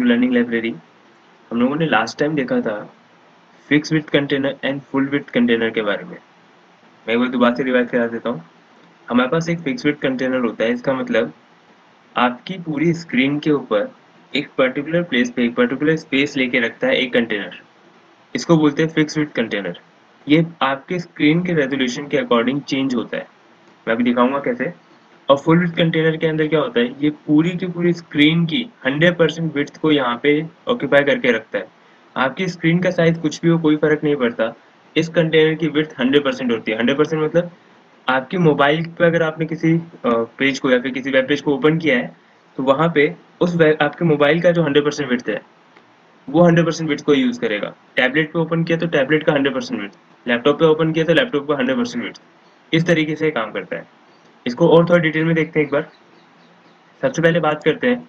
Learning library. हम लोगों ने लास्ट टाइम देखा था fix width container and full width container के बारे में। मैं एक बार दोबारा से रिवाइज करा देता हूँ। हमारे पास एक फिक्स विड्थ कंटेनर होता है। इसका मतलब आपकी पूरी स्क्रीन के ऊपर एक पर्टिकुलर प्लेस पे एक पर्टिकुलर स्पेस लेके रखता है एक कंटेनर। इसको बोलते हैं फिक्स विड्थ कंटेनर। ये आपके स्क्रीन के रेजोल्यूशन के अकॉर्डिंग चेंज होता है। मैं अभी दिखाऊंगा कैसे। और फुल विड्थ कंटेनर के अंदर क्या होता है, ये पूरी की पूरी स्क्रीन की 100% विड्थ को यहाँ पे ऑक्यूपाई करके रखता है। आपकी स्क्रीन का साइज कुछ भी हो, कोई फर्क नहीं पड़ता। इस कंटेनर की विड्थ 100% होती है। 100% मतलब आपकी मोबाइल पे अगर आपने किसी पेज को या फिर किसी वेब पेज को ओपन किया है, तो वहां पे आपके मोबाइल का जो 100% विड्थ है वो 100% विड्थ को यूज करेगा। टैबलेट पे ओपन किया तो टैबलेट का 100% विड्थ, लैपटॉप पे ओपन किया तो लैपटॉप का 100% विड्थ। इस तरीके से काम करता है। इसको और थोड़ा डिटेल में देखते हैं एक बार। सबसे पहले बात करते हैं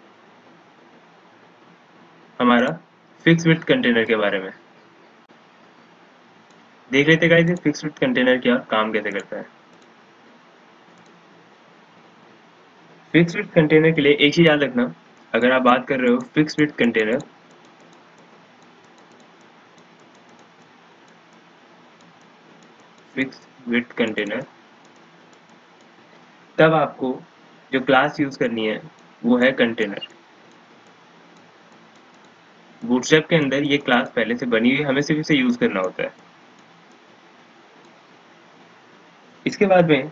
हमारा फिक्स विड्थ कंटेनर के बारे में। देख लेते गाइस, ये फिक्स विड्थ कंटेनर क्या काम कैसे करता है। फिक्स विड्थ कंटेनर के लिए एक चीज याद रखना, अगर आप बात कर रहे हो fix width container, fix width container, तब आपको जो क्लास यूज करनी है वो है कंटेनर। बूटस्ट्रैप के अंदर ये क्लास पहले से बनी हुई है, हमें सिर्फ इसे यूज करना होता है। इसके बाद में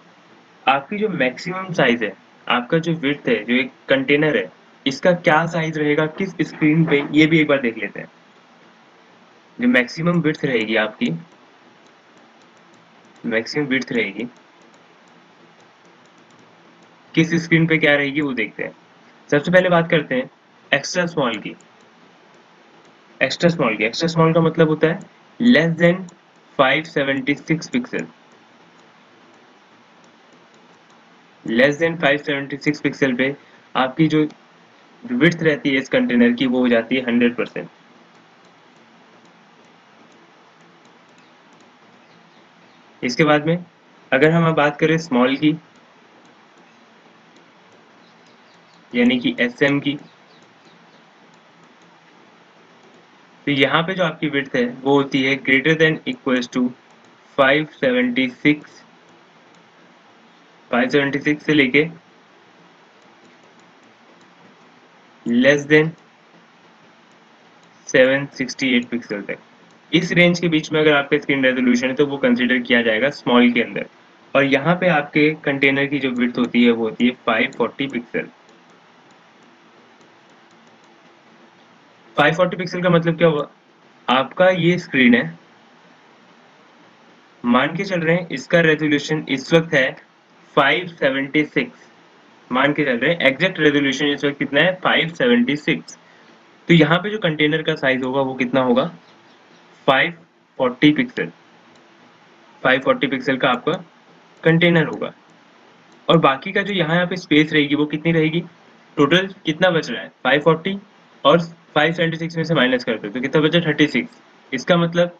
आपकी जो मैक्सिमम साइज है, आपका जो विड्थ है, जो एक कंटेनर है, इसका क्या साइज रहेगा किस स्क्रीन पे, ये भी एक बार देख लेते हैं। जो मैक्सिमम विड्थ रहेगी आपकी, मैक्सिमम विड्थ रहेगी किस स्क्रीन पे क्या रहेगी वो देखते हैं। सबसे पहले बात करते हैं एक्स्ट्रा स्मॉल की। एक्स्ट्रा स्मॉल का मतलब होता है less than 576 pixel. Less than 576 pixel पे आपकी जो विड्थ रहती है इस कंटेनर की वो हो जाती है 100%। इसके बाद में अगर हम अब बात करें स्मॉल की, यानी कि SM की, तो यहाँ पे जो आपकी विड्थ है वो होती है ग्रेटर देन इक्वल्स टू 576 से लेके लेस देन 768 पिक्सल तक। इस रेंज के बीच में अगर आपका स्क्रीन रेजोल्यूशन है तो वो कंसीडर किया जाएगा स्मॉल के अंदर। और यहाँ पे आपके कंटेनर की जो विड्थ होती है वो होती है 540 पिक्सल। 540 पिक्सल का मतलब क्या हुआ, आपका ये स्क्रीन है, मान के चल रहे हैं इसका रेजोल्यूशन इस वक्त है 576। मान के चल रहे हैं एग्जैक्ट रेजोल्यूशन इस वक्त कितना है 576। तो यहाँ पे जो कंटेनर का साइज होगा वो कितना होगा 540 पिक्सल। 540 पिक्सल का आपका कंटेनर होगा। और बाकी का जो यहाँ पे स्पेस रहेगी वो कितनी रहेगी, टोटल कितना बच रहा है 540 और 576 में से माइनस करते हैं तो कितना बचा 36। इसका मतलब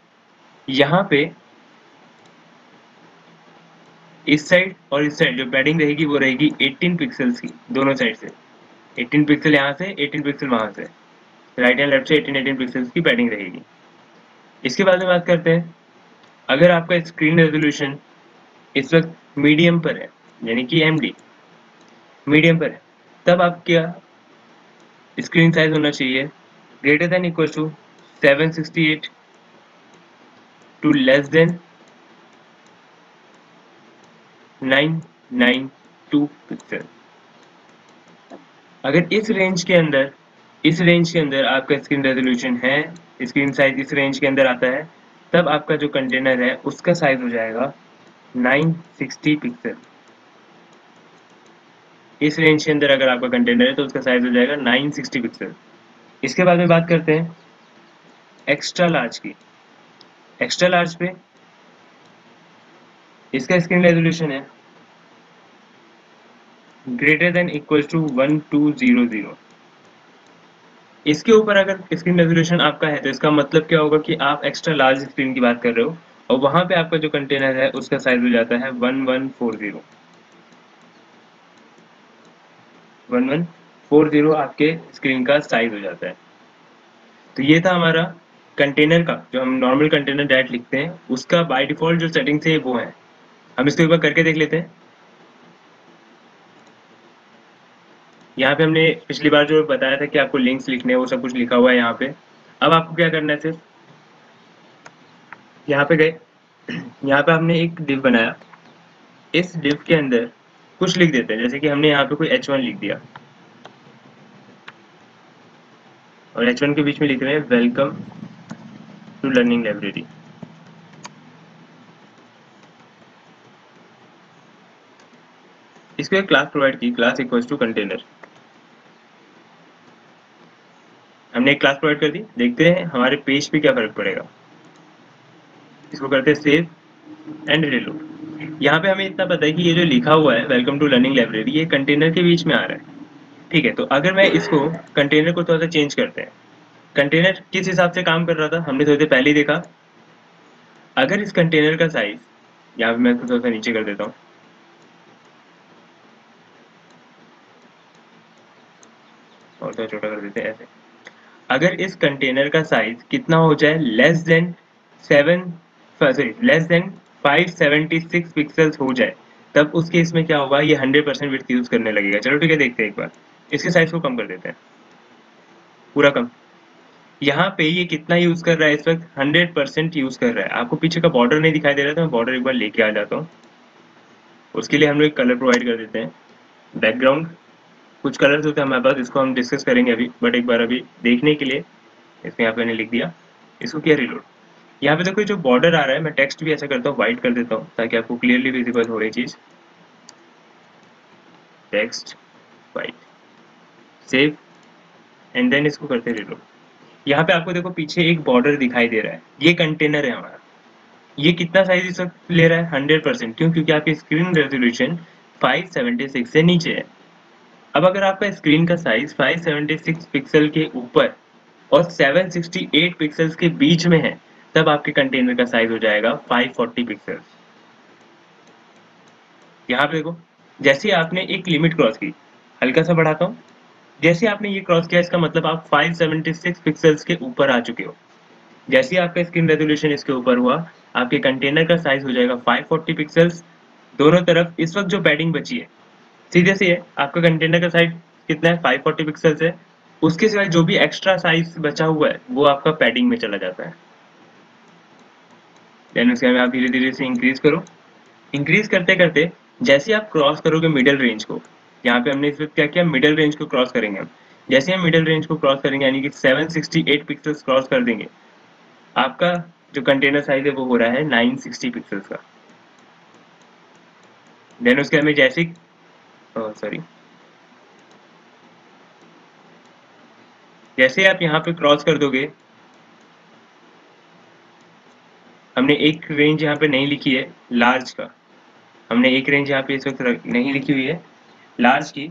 यहाँ पे इस साइड और इस साइड जो पैडिंग रहेगी वो रहेगी 18 पिक्सल्स की, दोनों साइड से 18 पिक्सल यहाँ से 18 पिक्सल वहां से, राइट एंड लेफ्ट से 18 पिक्सल्स की पैडिंग रहेगी। इसके बाद में बात करते हैं अगर आपका स्क्रीन रेजोल्यूशन इस वक्त मीडियम पर है, यानी कि MD मीडियम पर है, तब आप क्या स्क्रीन साइज होना चाहिए greater than equal to 768 to less than 992 pixel. अगर इस रेंज के अंदर आपका स्क्रीन रेजोल्यूशन है, स्क्रीन साइज इस रेंज के अंदर आता है, तब आपका जो कंटेनर है उसका साइज हो जाएगा 960 पिक्सल। इस रेंज के अंदर अगर आपका कंटेनर है तो उसका साइज हो जाएगा 960 पिक्सल। इसके बाद में बात करते हैं एक्स्ट्रा लार्ज की। एक्स्ट्रा लार्ज पे इसका स्क्रीन रेजोल्यूशन है ग्रेटर देन इक्वल टू 1200। इसके ऊपर अगर स्क्रीन रेजोल्यूशन आपका है तो इसका मतलब क्या होगा कि आप एक्स्ट्रा लार्ज स्क्रीन की बात कर रहे हो, और वहां पे आपका जो कंटेनर है उसका साइज हो जाता है 1140। 1140 आपके स्क्रीन का साइज हो जाता है। तो ये था हमारा कंटेनर का, जो हम नॉर्मल कंटेनर डायरेक्ट लिखते हैं उसका बाय डिफॉल्ट जो सेटिंग्स है वो है। हम इसको एक बार करके देख लेते हैं। यहाँ पे हमने पिछली बार जो बताया था कि आपको लिंक्स लिखने हैं वो सब कुछ लिखा हुआ है यहाँ पे। अब आपको क्या करना है, सिर्फ यहाँ पे गए, यहाँ पे हमने एक div बनाया, इस div के अंदर कुछ लिख देते हैं, जैसे कि हमने यहाँ पे कोई h1 लिख दिया और h1 के बीच में लिख रहे हैं वेलकम टू लर्निंग लाइब्रेरी। इसको एक क्लास प्रोवाइड की, क्लास इक्वल्स टू कंटेनर। हमने एक क्लास प्रोवाइड कर दी, देखते हैं हमारे पेज पे क्या फर्क पड़ेगा। इसको करते हैं सेव एंड रिलोड। यहाँ पे हमें इतना पता है कि ये जो लिखा हुआ है वेलकम टू लर्निंग लाइब्रेरी, ये कंटेनर के बीच में आ रहा है। ठीक है, तो अगर मैं इसको कंटेनर को थोड़ा सा चेंज करते हैं, कंटेनर किस हिसाब से काम कर रहा था हमने थोड़ी देर पहले ही देखा। अगर इस कंटेनर का साइज, यहाँ पे मैं थोड़ा सा नीचे कर देता हूँ, और थोड़ा छोटा कर देते हैं ऐसे। अगर इस कंटेनर का साइज कितना हो जाए, लेस देन 576 पिक्सल्स हो जाए, तब उस केस में क्या होगा, ये 100% विड्थ यूज करने लगेगा। चलो ठीक है, देखते हैं एक बार। इसके साइज को कम कर देते हैं, पूरा कम। यहाँ पे ये कितना यूज कर रहा है इस वक्त, 100% यूज कर रहा है। आपको पीछे का बॉर्डर नहीं दिखाई दे रहा, तो मैं बॉर्डर एक बार लेके आ जाता हूँ। उसके लिए हम लोग एक कलर प्रोवाइड कर देते हैं, बैकग्राउंड। कुछ कलर्स होते हैं हमारे पास, इसको हम डिस्कस करेंगे अभी, बट एक बार अभी देखने के लिए इसमें यहाँ पे मैंने लिख दिया। इसको किया रिलोड। यहाँ पे देखो जो बॉर्डर आ रहा है, मैं टेक्स्ट भी ऐसा करता हूँ, व्हाइट कर देता हूँ ताकि आपको क्लियरली विजिबल हो रही चीज। Text white, save and then इसको करते हैं रिलोड। यहाँ पे आपको देखो पीछे एक बॉर्डर दिखाई दे रहा है, ये कंटेनर है हमारा। ये कितना साइज इस वक्त ले रहा है, 100%। क्यों? क्योंकि आपकी स्क्रीन रेजोल्यूशन 576 से नीचे है। अब अगर आपका स्क्रीन का साइज 576 पिक्सल के ऊपर और 768 पिक्सल्स के बीच में है, तब आपके कंटेनर का साइज हो जाएगा 540 पिक्सल्स। यहाँ पे देखो, जैसे आपने एक लिमिट क्रॉस की, हल्का सा बढ़ाता हूँ, जैसे आपने ये क्रॉस किया इसका मतलब आप 576 पिक्सल्स के ऊपर आ चुके हो। जैसे ही आपका स्क्रीन रेजोल्यूशन इसके ऊपर हुआ, आपके कंटेनर का साइज हो जाएगा 540 पिक्सल्स। दोनों तरफ इस वक्त जो पैडिंग बची है, सीधे से है, आपका कंटेनर का साइज कितना है, 540 पिक्सल्स है। उसके सिवाय जो भी एक्स्ट्रा साइज बचा हुआ है वो आपका पैडिंग में चला जाता है। देन उसके बाद आप धीरे धीरे से इंक्रीज करो। इंक्रीज करते करते जैसे आप क्रॉस करोगे मिडिल रेंज को, यहाँ पे हमने इस वक्त क्या किया, मिडिल रेंज को क्रॉस करेंगे हम। जैसे हम मिडिल रेंज को क्रॉस करेंगे, यानी कि 768 पिक्सल्स क्रॉस कर देंगे, आपका जो कंटेनर साइज है वो हो रहा है 960 पिक्सल्स का। देन उसके हमें जैसे, सॉरी, जैसे आप यहाँ पे क्रॉस कर दोगे, हमने एक रेंज यहाँ पे नहीं लिखी है लार्ज का, हमने एक रेंज यहाँ पे इस वक्त नहीं लिखी हुई है लार्ज की।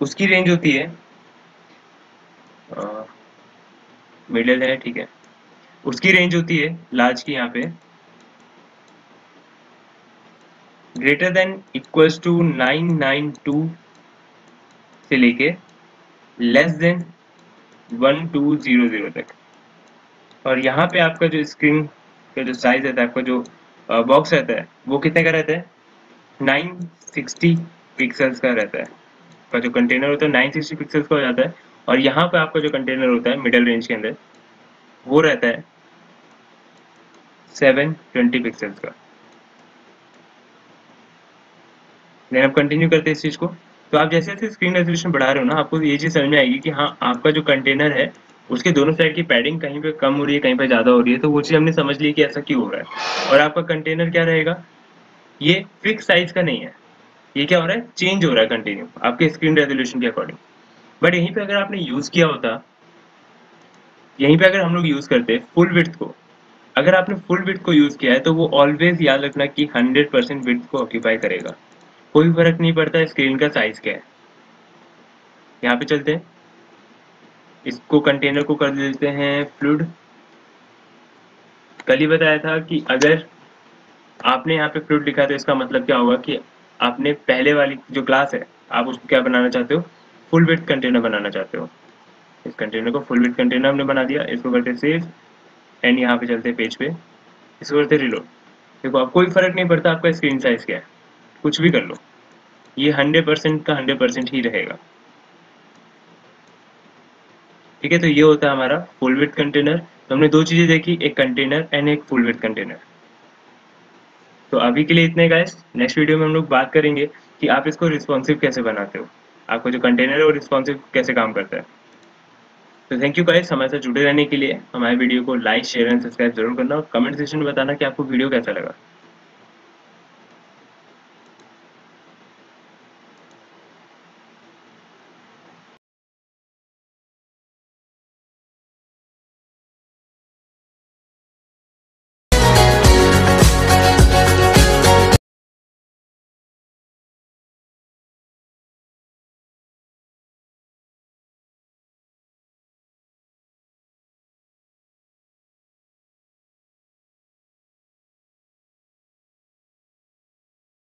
उसकी रेंज होती है, मिडिल है ठीक है, उसकी रेंज होती है लार्ज की यहाँ पे ग्रेटर देन इक्वल्स टू 992 से लेके लेस देन 1200 तक। और यहाँ पे आपका जो स्क्रीन का जो साइज रहता है, आपका जो बॉक्स रहता है, वो कितने का रहता है, 960 पिक्सल्स का रहता है। का जो कंटेनर होता है 960 पिक्सल्स का हो जाता है। और यहाँ पे आपका जो कंटेनर होता है मिडिल रेंज के अंदर, वो रहता है 720 पिक्सल्स का। देन आप कंटिन्यू करते हैं इस चीज को। तो आप जैसे जैसे स्क्रीन रेजोल्यूशन बढ़ा रहे हो ना, आपको ये चीज समझ में आएगी कि हाँ, आपका जो कंटेनर है उसके दोनों साइड की पैडिंग कहीं पे कम हो रही है, कहीं पे ज्यादा हो रही है। तो वो चीज हमने समझ ली कि ऐसा क्यों हो रहा है। और आपका कंटेनर क्या रहेगा, ये फिक्स साइज का नहीं है, ये क्या हो रहा है, चेंज हो रहा है कंटिन्यू आपके स्क्रीन रेजोल्यूशन के अकॉर्डिंग। बट यहीं पे अगर आपने यूज किया होता, यहीं पे अगर हम लोग यूज करते फुल विड्थ को, अगर आपने फुल विड्थ को यूज किया है, तो वो ऑलवेज याद रखना कि 100% विड्थ को ऑक्यूपाई करेगा। कोई फर्क नहीं पड़ता स्क्रीन का साइज क्या है। यहाँ पे चलते हैं, इसको कंटेनर को कर देते हैं फ्लूइड। कल ही बताया था कि अगर आपने यहाँ पे फ्लूइड लिखा, तो इसका मतलब क्या होगा कि आपने पहले वाली जो क्लास है, आप उसको क्या बनाना चाहते हो, फुल विड्थ कंटेनर बनाना चाहते हो। इस कंटेनर को फुल विड्थ कंटेनर हमने बना दिया। इसको करते सेव एंड यहाँ पे चलते पेज पे, इसको करते रिलोड। देखो अब कोई फर्क नहीं पड़ता आपका स्क्रीन साइज क्या है, कुछ भी कर लो, ये 100% का 100% ही रहेगा। ठीक है, तो ये होता है हमारा फुल विड्थ कंटेनर। तो हमने दो चीजें देखी, एक कंटेनर एंड एक फुल विड्थ कंटेनर। तो अभी के लिए इतने गाइस, नेक्स्ट वीडियो में हम लोग बात करेंगे कि आप इसको रिस्पॉन्सिव कैसे बनाते हो, आपका जो कंटेनर है वो रिस्पॉन्सिव कैसे काम करता है। तो थैंक यू गाइस हमारे साथ जुड़े रहने के लिए। हमारे वीडियो को लाइक शेयर एंड सब्सक्राइब जरूर करना और कमेंट सेक्शन में बताना कि आपको वीडियो कैसा लगा।